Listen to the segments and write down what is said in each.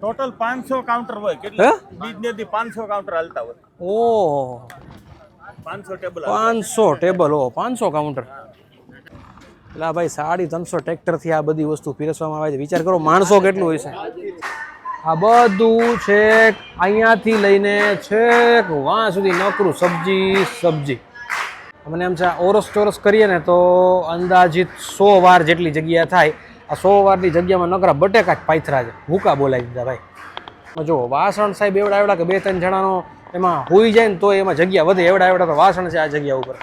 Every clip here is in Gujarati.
ટોટલ 500 કાઉન્ટર હોય કેટલા બિઝનેસ થી 500 કાઉન્ટર હાલતા હોય ઓહ 500 ટેબલ 500 ટેબલ ઓ 500 કાઉન્ટર એટલે ભાઈ 350 ટ્રેક્ટર થી આ બધી વસ્તુ પીરસવામાં આવે છે વિચાર કરો માણસો કેટલું હોય છે આ બધું છેક અહીંયાથી લઈને છેક વાં સુધી નકરું સબ્જી મને એમ છે ઓરસ ચોરસ કરીએ ને તો અંદાજિત 100 વાર જેટલી જગ્યા થાય આ 100 વારની જગ્યામાં નકરા બટેકા જ પાથરા છે ભૂકા બોલાવી દીધા ભાઈ જો વાસણ સાહેબ એવડા કે 2-3 જણાનો એમાં હોઈ જાય ને તો એમાં જગ્યા વધે એવડા તો વાસણ છે આ જગ્યા ઉપર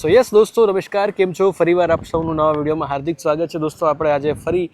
સો યસ દોસ્તો નમસ્કાર કેમ છો ફરીવાર આપ સૌનું નવા વિડીયોમાં હાર્દિક સ્વાગત છે દોસ્તો આપણે આજે ફરી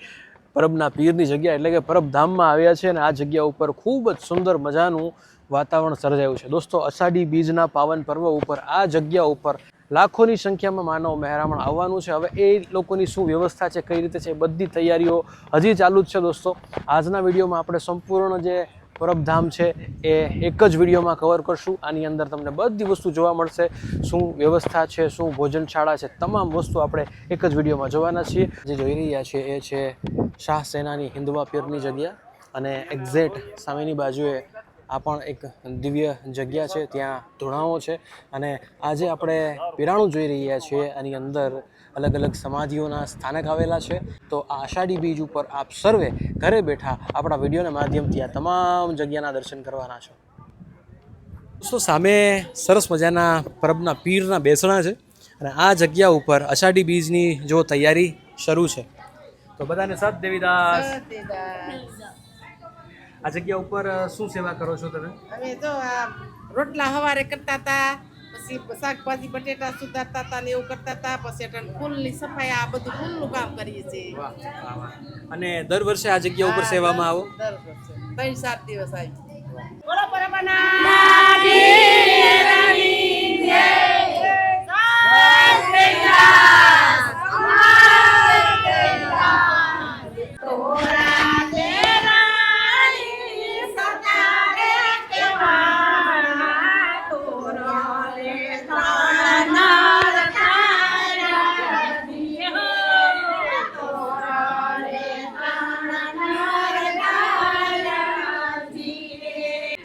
પરબના પીરની જગ્યા એટલે કે પરબધામમાં આવ્યા છે અને આ જગ્યા ઉપર ખૂબ જ સુંદર મજાનું વાતાવરણ સર્જાયું છે દોસ્તો અષાઢી બીજના પાવન પર્વ ઉપર આ જગ્યા ઉપર લાખોની સંખ્યામાં માનવ મહેરામણ આવવાનું છે હવે એ લોકોની શું વ્યવસ્થા છે કઈ રીતે છે બધી તૈયારીઓ હજી ચાલુ જ છે દોસ્તો આજના વિડીયોમાં આપણે સંપૂર્ણ જે પરબધામ છે એ એક જ વિડીયોમાં કવર કરશું આની અંદર તમને બધી વસ્તુ જોવા મળશે શું વ્યવસ્થા છે શું ભોજનશાળા છે તમામ વસ્તુ આપણે એક જ વિડીયોમાં જોવાના છીએ જે જોઈ રહ્યા છીએ એ છે શાહ સેનાની હિન્દવા પીરની જગ્યા અને એક્ઝેક્ટ સામેની બાજુએ આ પણ એક દિવ્ય જગ્યા છે ત્યાં ધૂણાઓ છે અને આજે આપણે પીરાણું જોઈ રહ્યા છીએ આની અંદર અલગ અલગ સમાધિઓના સ્થાનક આવેલા છે તો આ અષાઢી બીજ ઉપર આપ સર્વે ઘરે બેઠા આપણા વિડીયોના માધ્યમથી આ તમામ જગ્યાના દર્શન કરવાના છો દોસ્તો સામે સરસ મજાના પરબના પીરના બેસણા છે અને આ જગ્યા ઉપર અષાઢી બીજની જો તૈયારી શરૂ છે તો બધાને સત દેવીદાસ આ જગ્યા ઉપર શું સેવા કરો છો તમે અમે તો આ રોટલા હવારે કરતા હતા પછી શાકભાજી બટેટા સુધારતા હતા ને એવું કરતા હતા પછી અટણ ફૂલની સફાઈ આ બધું ફૂલનું કામ કરીએ છીએ અને દર વર્ષે આ જગ્યા ઉપર સેવામાં આવો દર વર્ષે 3-4 દિવસ આવી બોલો પરબના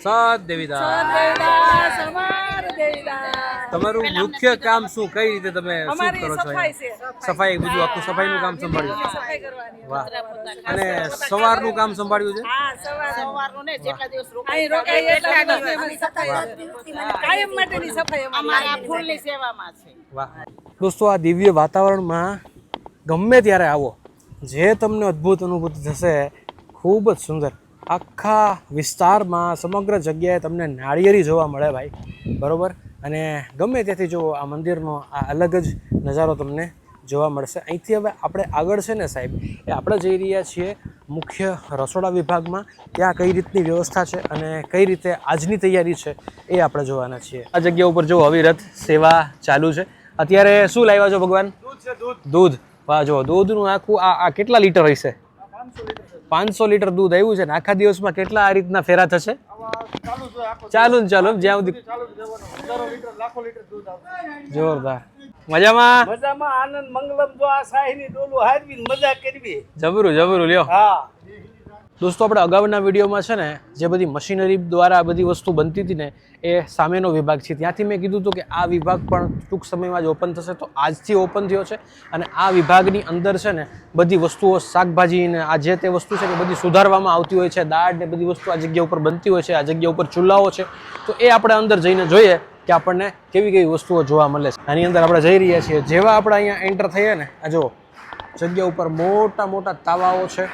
સત દેવીદાસ તમારું મુખ્ય કામ શું કઈ રીતે તમે શું કરો છો સફાઈ બધું આખું સફાઈનું કામ સંભાળ્યું વાહ અને સવારનું કામ સંભાળ્યું છે સવારનું ને જેટલા દિવસ રોકાય એટલા દિવસ કાયમ માટેની સફાઈ અમારા ફૂલની સેવામાં છે વાહ દોસ્તો આ દિવ્ય વાતાવરણમાં ગમે ત્યારે આવો જે તમને અદ્ભુત અનુભૂતિ થશે ખૂબ જ સુંદર આખા વિસ્તારમાં સમગ્ર જગ્યાએ તમને નાળિયેરી જોવા મળે ભાઈ બરાબર અને ગમે ત્યાંથી જુઓ આ મંદિરનો આ અલગ જ નજારો તમને જોવા મળશે અહીંથી હવે આપણે આગળ છે ને સાહેબ એ આપણે જઈ રહ્યા છીએ મુખ્ય રસોડા વિભાગમાં ત્યાં કઈ રીતની વ્યવસ્થા છે અને કઈ રીતે આજની તૈયારી છે એ આપણે જોવાના છીએ આ જગ્યા ઉપર જો અવિરત સેવા ચાલુ છે અત્યારે શું લાવ્યા છો ભગવાન દૂધ વાહ જો દૂધનું આખું આ કેટલા લીટર હશે 500 લીટર દૂધ આવ્યું છે ને આખા દિવસમાં કેટલા આ રીતના ફેરા થશે ચાલુ ને ચાલુ જ્યાં સુધી જોરદાર મજામાં આનંદ મંગલમ જો આ સાહીની ડોલું હારવી મજા કરવી જબરું લ્યો હા દોસ્તો આપણે અગાઉના વિડીયોમાં છે ને જે બધી મશીનરી દ્વારા આ બધી વસ્તુ બનતી હતી ને એ સામેનો વિભાગ છે ત્યાંથી મેં કીધું હતું કે આ વિભાગ પણ ટૂંક સમયમાં જ ઓપન થશે તો આજથી ઓપન થયો છે અને આ વિભાગની અંદર છે ને બધી વસ્તુઓ શાકભાજી ને આ જે તે વસ્તુ છે કે બધી સુધારવામાં આવતી હોય છે દાળ ને બધી વસ્તુ આ જગ્યા ઉપર બનતી હોય છે આ જગ્યા ઉપર ચૂલાઓ છે તો એ આપણે અંદર જઈને જોઈએ કે આપણને કેવી કેવી વસ્તુઓ જોવા મળે છે આની અંદર આપણે જઈ રહ્યા છીએ જેવા આપણે અહીંયા એન્ટર થઈએ ને આ જો જગ્યા ઉપર મોટા મોટા તાવાઓ છે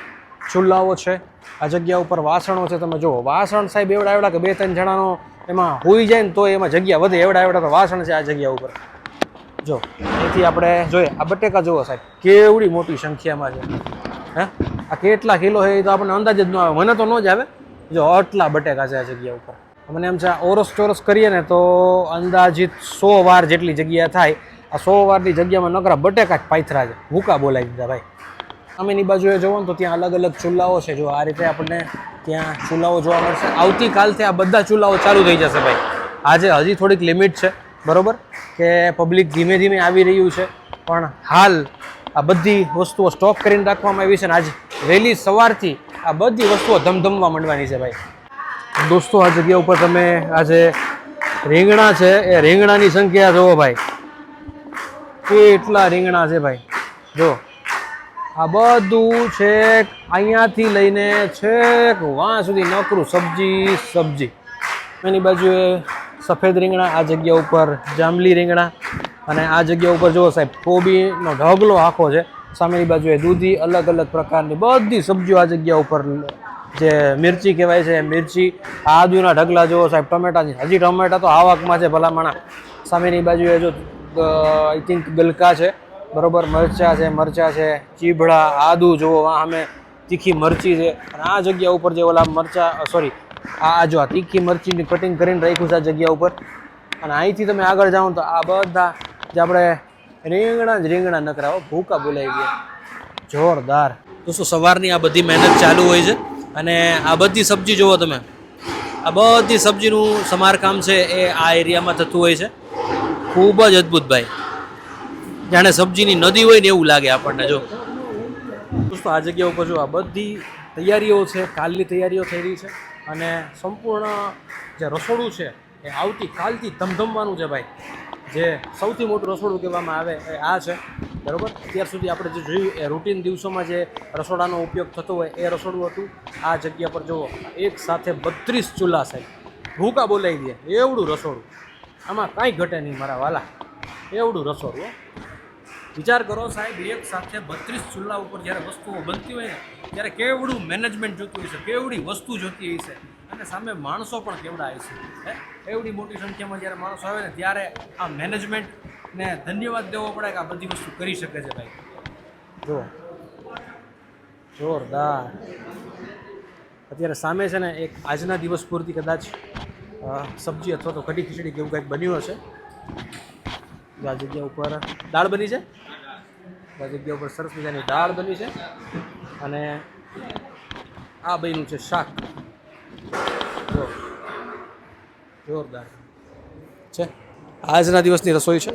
ચૂલાઓ છે આ જગ્યા ઉપર વાસણો છે તમે જુઓ વાસણ સાહેબ એવડા કે 2-3 જણાનો એમાં હોઈ જાય ને તો એમાં જગ્યા વધે એવડા તો વાસણ છે આ જગ્યા ઉપર જો અહીંથી આપણે જોઈએ આ બટેકા જુઓ સાહેબ કેવડી મોટી સંખ્યામાં છે હે આ કેટલા કિલો છે એ તો આપણને અંદાજ જ ન આવે મને તો ન જ આવે જો આટલા બટેકા છે આ જગ્યા ઉપર મને એમ છે ઓરસ ચોરસ કરીએ ને તો અંદાજિત 100 વાર જેટલી જગ્યા થાય આ 100 વારની જગ્યામાં નકરા બટેકા જ પાથરા છે ભૂકા બોલાવી દીધા ભાઈ સામેની બાજુએ જોવો તો ત્યાં અલગ અલગ ચૂલાઓ છે જો આ રીતે આપણને ત્યાં ચૂલાઓ જોવા મળશે આવતીકાલથી આ બધા ચૂલાઓ ચાલુ થઈ જશે ભાઈ આજે હજી થોડીક લિમિટ છે બરાબર કે પબ્લિક ધીમે ધીમે આવી રહ્યું છે પણ હાલ આ બધી વસ્તુઓ સ્ટોક કરીને રાખવામાં આવી છે ને આજે વહેલી સવારથી આ બધી વસ્તુઓ ધમધમવા માંડવાની છે ભાઈ. દોસ્તો આ જગ્યા ઉપર તમે આજે રીંગણા છે એ રીંગણાની સંખ્યા જુઓ ભાઈ, કેટલા રીંગણા છે ભાઈ. જો આ બધું છેક અહીંયાથી લઈને છેક વાં સુધી નકરું સબ્જી. એની બાજુએ સફેદ રીંગણા, આ જગ્યા ઉપર જાંબલી રીંગણા, અને આ જગ્યા ઉપર જુઓ સાહેબ કોબીનો ઢગલો આખો છે. સામેની બાજુએ દૂધી, અલગ અલગ પ્રકારની બધી સબ્જીઓ આ જગ્યા ઉપર. જે મિરચી કહેવાય છે મિરચી, આદુના ઢગલા જુઓ સાહેબ, ટમેટાની હજી ટમેટા તો આવકમાં છે ભલામણા. સામેની બાજુએ જો આઈ થિંક ગલકા છે બરોબર, મરચાં છે, ચીભડા, આદુ જુઓ સામે તીખી મરચી છે. અને આ જગ્યા ઉપર જે ઓલા આ જો આ તીખી મરચીની કટિંગ કરીને રાખ્યું છે આ જગ્યા ઉપર. અને અહીંથી તમે આગળ જાઓ તો આ બધા જે આપણે રીંગણા નકરાઓ ભૂકા બોલાઈ ગયા, જોરદાર. દોસ્તો સવારની આ બધી મહેનત ચાલુ હોય છે અને આ બધી સબ્જી જુઓ તમે, આ બધી સબ્જીનું સમારકામ છે એ આ એરિયામાં થતું હોય છે. ખૂબ જ અદ્ભુત ભાઈ, જાણે સબ્જીની નદી હોય ને એવું લાગે આપણને. જો દોસ્તો આ જગ્યા ઉપર જો આ બધી તૈયારીઓ છે, કાલની તૈયારીઓ થઈ રહી છે. અને સંપૂર્ણ જે રસોડું છે એ આવતીકાલથી ધમધમવાનું છે ભાઈ. જે સૌથી મોટું રસોડું કહેવામાં આવે એ આ છે બરાબર. અત્યાર સુધી આપણે જે જોયું એ રૂટીન દિવસોમાં જે રસોડાનો ઉપયોગ થતો હોય એ રસોડું હતું. આ જગ્યા પર જુઓ એક સાથે 32 ચૂલા સાહેબ, ભૂકા બોલાવી દે એવડું રસોડું. આમાં કાંઈ ઘટે નહીં મારા વાલા, એવડું રસોડું. વિચાર કરો સાહેબ, એક સાથે 32 ચૂલા ઉપર જ્યારે વસ્તુઓ બનતી હોય ને ત્યારે કેવડું મેનેજમેન્ટ જોતું હોય છે, કેવડી વસ્તુ જોતી હોય છે, અને સામે માણસો પણ કેવડા હોય છે. એવડી મોટી સંખ્યામાં જ્યારે માણસો આવે ને ત્યારે આ મેનેજમેન્ટને ધન્યવાદ દેવો પડે કે આ બધી વસ્તુ કરી શકે છે ભાઈ. જો જોરદાર. અત્યારે સામે છે ને એક આજના દિવસ પૂરતી કદાચ સબ્જી અથવા તો કઢી ખીચડી કેવું કંઈક બન્યું હશે. આ જગ્યા ઉપર દાળ બની છે, આ જગ્યા ઉપર સરસ મજાની દાળ બની છે. અને આ બન્યું છે શાક. જો જોરદાર છે, આજના દિવસની રસોઈ છે.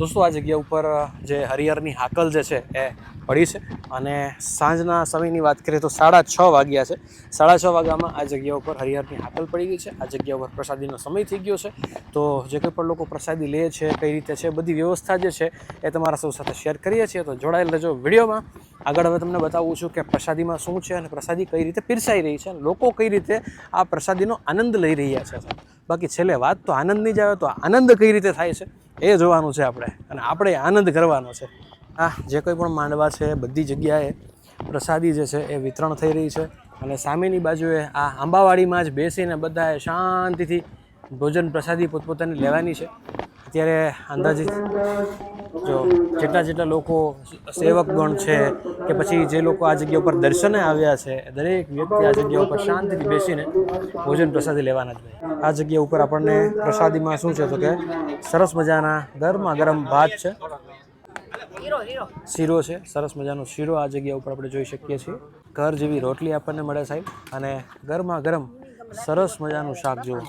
દોસ્તો આ જગ્યા ઉપર જે હરિહરની હાકલ જે છે એ પડી છે. અને સાંજના સમયની વાત કરીએ તો 6:30 વાગ્યા છે. 6:30 વાગ્યામાં આ જગ્યા ઉપર હરિહરની હાકલ પડી ગઈ છે. આ જગ્યા ઉપર પ્રસાદીનો સમય થઈ ગયો છે. તો જે કંઈ પણ લોકો પ્રસાદી લે છે, કઈ રીતે છે, બધી વ્યવસ્થા જે છે એ તમારા સૌ સાથે શેર કરીએ છીએ. તો જોડાયેલ રહેજો વિડીયોમાં. આગળ હવે તમને બતાવું છું કે પ્રસાદીમાં શું છે અને પ્રસાદી કઈ રીતે પીરસાઈ રહી છે અને લોકો કઈ રીતે આ પ્રસાદીનો આનંદ લઈ રહ્યા છે. બાકી છેલ્લે વાત તો આનંદની જ આવે, તો આનંદ કઈ રીતે થાય છે એ જોવાનું છે આપણે, અને આપણે આનંદ કરવાનો છે. આ જે કંઈ પણ માંડવા છે બધી જગ્યાએ પ્રસાદી જે છે એ વિતરણ થઈ રહી છે. અને સામેની બાજુએ આ આંબાવાડીમાં જ બેસીને બધાએ શાંતિથી ભોજન પ્રસાદી પોતપોતાની લેવાની છે. અત્યારે અંદાજિત જો જેટલા લોકો સેવકગણ છે કે પછી જે લોકો આ જગ્યા ઉપર દર્શને આવ્યા છે, દરેક વ્યક્તિ આ જગ્યા ઉપર શાંતિથી બેસીને ભોજન પ્રસાદી લેવાના જ હોય. આ જગ્યા ઉપર આપણને પ્રસાદીમાં શું છે તો કે સરસ મજાના ગરમા ગરમ ભાત છે, શીરો છે, સરસ મજાનો શીરો આ જગ્યા ઉપર આપણે જોઈ શકીએ છીએ. ઘર જેવી રોટલી આપણને મળે સાહેબ, અને ગરમા ગરમ સરસ મજાનું શાક જુઓ,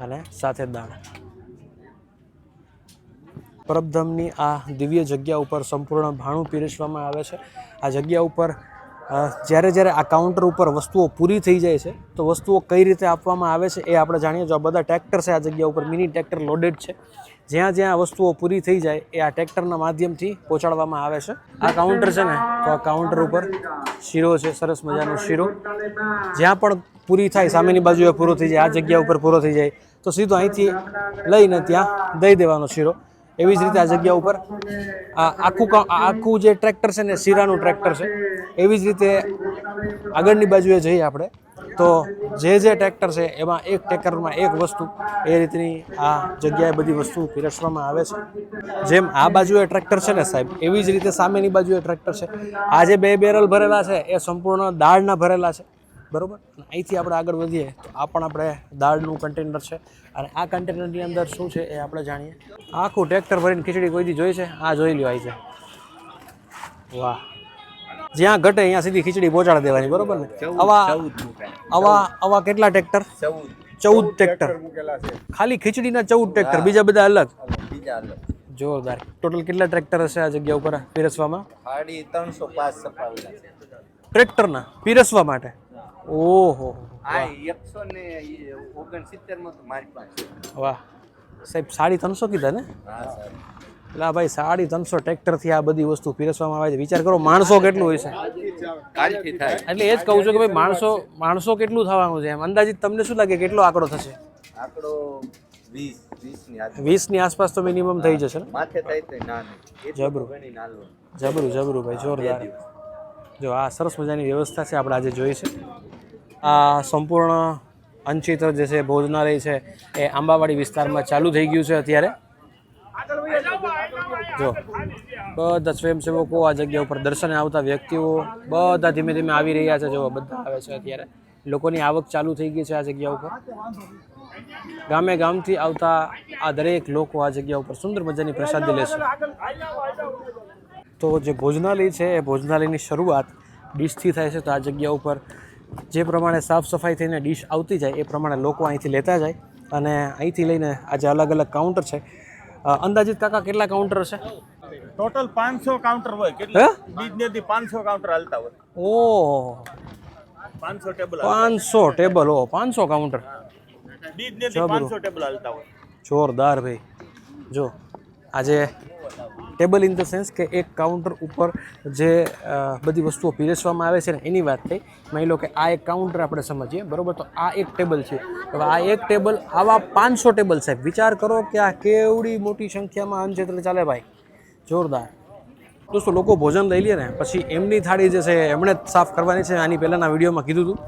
અને સાથે દાળ. પરબધામની આ દિવ્ય જગ્યા ઉપર સંપૂર્ણ ભાણું પીરસવામાં આવે છે. આ જગ્યા ઉપર જ્યારે આ કાઉન્ટર ઉપર વસ્તુઓ પૂરી થઈ જાય છે તો વસ્તુઓ કઈ રીતે આપવામાં આવે છે એ આપણે જાણીએ. જો આ બધા ટ્રેક્ટર છે આ જગ્યા ઉપર, મિની ટ્રેક્ટર લોડેડ છે. જ્યાં વસ્તુઓ પૂરી થઈ જાય એ આ ટ્રેક્ટરના માધ્યમથી પહોંચાડવામાં આવે છે. આ કાઉન્ટર છે ને, તો આ કાઉન્ટર ઉપર શીરો છે, સરસ મજાનો શીરો. જ્યાં પણ પૂરી થાય, સામેની બાજુએ પૂરો થઈ જાય, આ જગ્યા ઉપર પૂરો થઈ જાય તો સીધો અહીંથી લઈને ત્યાં દઈ દેવાનો શીરો. એવી જ રીતે આ જગ્યા ઉપર આખું જે ટ્રેક્ટર છે ને શીરાનું ટ્રેક્ટર છે. એવી જ રીતે આગળની બાજુએ જઈએ આપણે તો જે ટ્રેક્ટર છે એમાં એક ટ્રેક્ટરમાં એક વસ્તુ, એ રીતની આ જગ્યાએ બધી વસ્તુ પીરસવામાં આવે છે. જેમ આ બાજુએ ટ્રેક્ટર છે ને સાહેબ, એવી જ રીતે સામેની બાજુએ ટ્રેક્ટર છે. આ જે 2 બેરલ ભરેલા છે એ સંપૂર્ણ દાળના ભરેલા છે બરાબર. અહીંથી આપણે આગળ વધીએ તો આ પણ આપણે દાળનું કન્ટેનર છે, અને આ કન્ટેનરની અંદર શું છે એ આપણે જાણીએ. આખું ટ્રેક્ટર ભરીને ખીચડી કોઈથી જોઈ છે? આ જોઈ લ્યો આવી છે. વાહ, જ્યાં ઘટે અહીંયા સીધી ખીચડી પહોંચાડી દેવાની બરોબર ને. આવા કેટલા ટ્રેક્ટર? 14 ટ્રેક્ટર. ખાલી ખીચડીના 14 ટ્રેક્ટર, બીજા બધા અલગ. જોરદાર. ટોટલ કેટલા ટ્રેક્ટર હશે આ જગ્યા ઉપર પીરસવામાં? 305 સફાવેલા છે. ટ્રેક્ટરના પીરસવા માટે? ઓહો, આ 169 માં તો મારી પાસે. વાહ સાહેબ, 350 કીધા ને? હા સર. એટલે ભાઈ 350 ટ્રેક્ટરથી આ બધી વસ્તુ પીરસવામાં આવે છે. વિચાર કરો માણસો કેટલું હોય છે. કાલથી થાય. એટલે એ જ કહું છું કે ભાઈ માણસો કેટલું થવાનું છે એમ અંદાજિત તમને શું લાગે કેટલો આંકડો થશે? આંકડો 20 ની આસપાસ. 20 ની આસપાસ તો મિનિમમ થઈ જશે ને? માથે થાય તો ના નહીં. જબરું. ઘણી નાલો. જબરું ભાઈ, જોરદાર. જો આ સરસ મજાની વ્યવસ્થા છે આપણે આજે જોઈ છે. આ સંપૂર્ણ અંચિત્ર જે છે ભોજનાલય છે એ આંબાવાડી વિસ્તારમાં ચાલુ થઈ ગયું છે અત્યારે. જો બધા સ્વયંસેવકો આ જગ્યા ઉપર દર્શને આવતા વ્યક્તિઓ બધા ધીમે ધીમે આવી રહ્યા છે. જો બધા આવે છે અત્યારે. લોકોની આવક ચાલુ થઈ ગઈ છે આ જગ્યા ઉપર. ગામે ગામથી આવતા આ દરેક લોકો આ જગ્યા ઉપર સુંદર મજાની પ્રસાદી લે છે. તો જે ભોજનાલય છે એ ભોજનાલયની શરૂઆત ડીશથી થાય છે. તો આ જગ્યા ઉપર જે પ્રમાણે સાફ સફાઈ થઈને ડીશ આવતી જાય એ પ્રમાણે લોકો અહીંથી લેતા જાય અને અહીંથી લઈને આજે અલગ અલગ કાઉન્ટર છે. અંદાજિત કાકા કેટલા કાઉન્ટર હશે? ટોટલ 500 કાઉન્ટર હોય. કેટલા બિઝનેસથી 500 કાઉન્ટર હાલતા હોય. ઓહો, 500 ટેબલ 500 ટેબલ. ઓ 500 કાઉન્ટર. બિઝનેસથી 500 ટેબલ હાલતા હોય. જોરદાર ભાઈ. જો આજે ટેબલ ઇન ધ સેન્સ કે એક કાઉન્ટર ઉપર જે બધી વસ્તુઓ પીરસવામાં આવે છે ને એની વાત થઈ. માની લો કે આ એક કાઉન્ટર આપણે સમજીએ, બરાબર? તો આ એક ટેબલ છે. હવે આ એક ટેબલ, આવા 500 ટેબલ સાહેબ. વિચાર કરો કે આ કેવડી મોટી સંખ્યામાં અંચિત્ર ચાલે ભાઈ. જોરદાર. દોસ્તો લોકો ભોજન લઈ લે ને પછી એમની થાળી જે છે એમણે જ સાફ કરવાની છે. આની પહેલાંના વિડીયોમાં કીધું હતું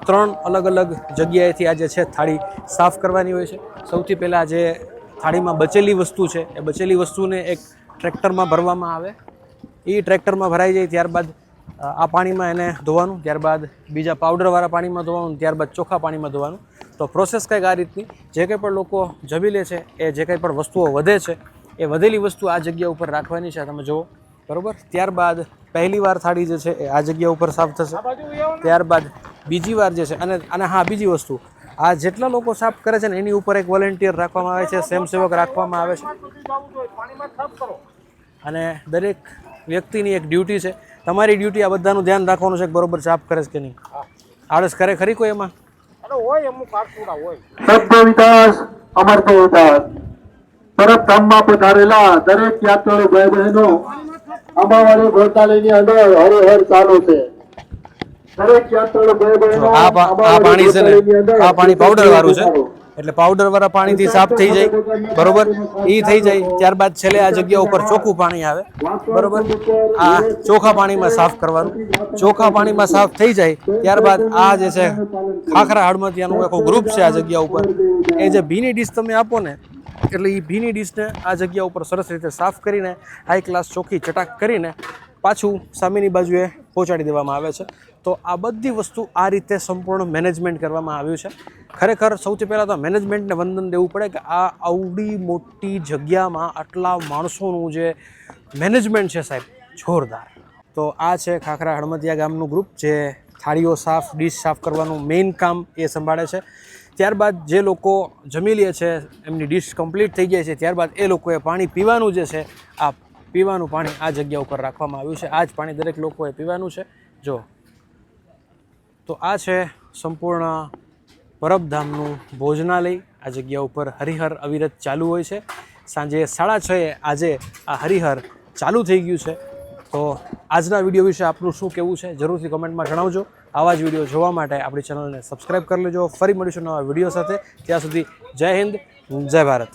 3 અલગ અલગ જગ્યાએથી આ જે છે થાળી સાફ કરવાની હોય છે. સૌથી પહેલાં જે થાળીમાં બચેલી વસ્તુ છે એ બચેલી વસ્તુને એક ટ્રેક્ટરમાં ભરવામાં આવે. એ ટ્રેક્ટરમાં ભરાઈ જાય ત્યારબાદ આ પાણીમાં એને ધોવાનું, ત્યારબાદ બીજા પાવડરવાળા પાણીમાં ધોવાનું, ત્યારબાદ ચોખ્ખા પાણીમાં ધોવાનું. તો પ્રોસેસ કંઈક આ રીતની. જે કંઈ પણ લોકો જમી લે છે એ જે કંઈ પણ વસ્તુઓ વધે છે એ વધેલી વસ્તુ આ જગ્યા ઉપર રાખવાની છે. તમે જુઓ, બરાબર? ત્યારબાદ પહેલી વાર થાળી જે છે એ આ જગ્યા ઉપર સાફ થશે. ત્યારબાદ બીજી વાર જે છે અને હા બીજી વસ્તુ, આ જેટલા લોકો સાફ કરે છે ને એની ઉપર એક વોલેન્ટિયર રાખવામાં આવે છે, સ્વયંસેવક રાખવામાં આવે છે. અને દરેક વ્યક્તિની એક ડ્યુટી છે. તમારી ડ્યુટી આ બધાનું ધ્યાન રાખવાનું છે કે બરોબર સાફ કરે છે કે નહીં. આળસ કરે ખરી કોઈ એમાં? સબકો વિકાસ અમરકો વિકાસ. પરબધામમાં પધારેલા દરેક યાત્રાળુ ભાઈ બહેનો અંબાવાડી ભોજનાલયની અંદર હરોહર ચાલુ છે. દરેક યાત્રાળુ ભાઈ બહેનો આ પાણી છે ને આ પાણી પાવડર વાળું છે. એટલે પાવડર વાળા પાણીથી સાફ થઈ જાય, બરોબર? એ થઈ જાય ત્યારબાદ છેલ્લે આ જગ્યા ઉપર ચોખ્ખું પાણી આવે, બરોબર? આ ચોખ્ખા પાણીમાં સાફ કરવાનું. ચોખ્ખા પાણીમાં સાફ થઈ જાય ત્યારબાદ આ જે છે ખાખરા હળમતિયાનું આખું ગ્રુપ છે આ જગ્યા ઉપર. એ જે ભીની ડીશ તમે આપો ને એટલે એ ભીની ડીશને આ જગ્યા ઉપર સરસ રીતે સાફ કરીને હાઈ ક્લાસ ચોખ્ખી ચટાક કરીને પાછું સામેની બાજુએ પહોંચાડી દેવામાં આવે છે. તો આ બધી વસ્તુ આ રીતે સંપૂર્ણ મેનેજમેન્ટ કરવામાં આવ્યું છે. ખરેખર સૌથી પહેલાં તો મેનેજમેન્ટને વંદન દેવું પડે કે આ આવડી મોટી જગ્યામાં આટલા માણસોનું જે મેનેજમેન્ટ છે સાહેબ, જોરદાર. તો આ છે ખાખરા હળમતિયા ગામનું ગ્રુપ જે થાળીઓ સાફ, ડીશ સાફ કરવાનું મેઇન કામ એ સંભાળે છે. ત્યારબાદ જે લોકો જમી લે છે એમની ડીશ કમ્પ્લીટ થઈ જાય છે ત્યારબાદ એ લોકોએ પાણી પીવાનું જે છે આ પીવાનું પાણી આ જગ્યા ઉપર રાખવામાં આવ્યું છે. આ જ પાણી દરેક લોકોએ પીવાનું છે. જો તો આ છે સંપૂર્ણ પરબધામનું ભોજનાલય. આ જગ્યા ઉપર હરિહર અવિરત ચાલુ હોય છે. સાંજે 6:30 આજે આ હરિહર ચાલુ થઈ ગયું છે. તો આજના વિડીયો વિશે આપનું શું કહેવું છે જરૂરથી કમેન્ટમાં જણાવજો. આવા જ વિડીયો જોવા માટે આપણી ચેનલને સબસ્ક્રાઈબ કરી લેજો. ફરી મળીશું નવા વિડીયો સાથે. ત્યાં સુધી જય હિન્દ, જય ભારત.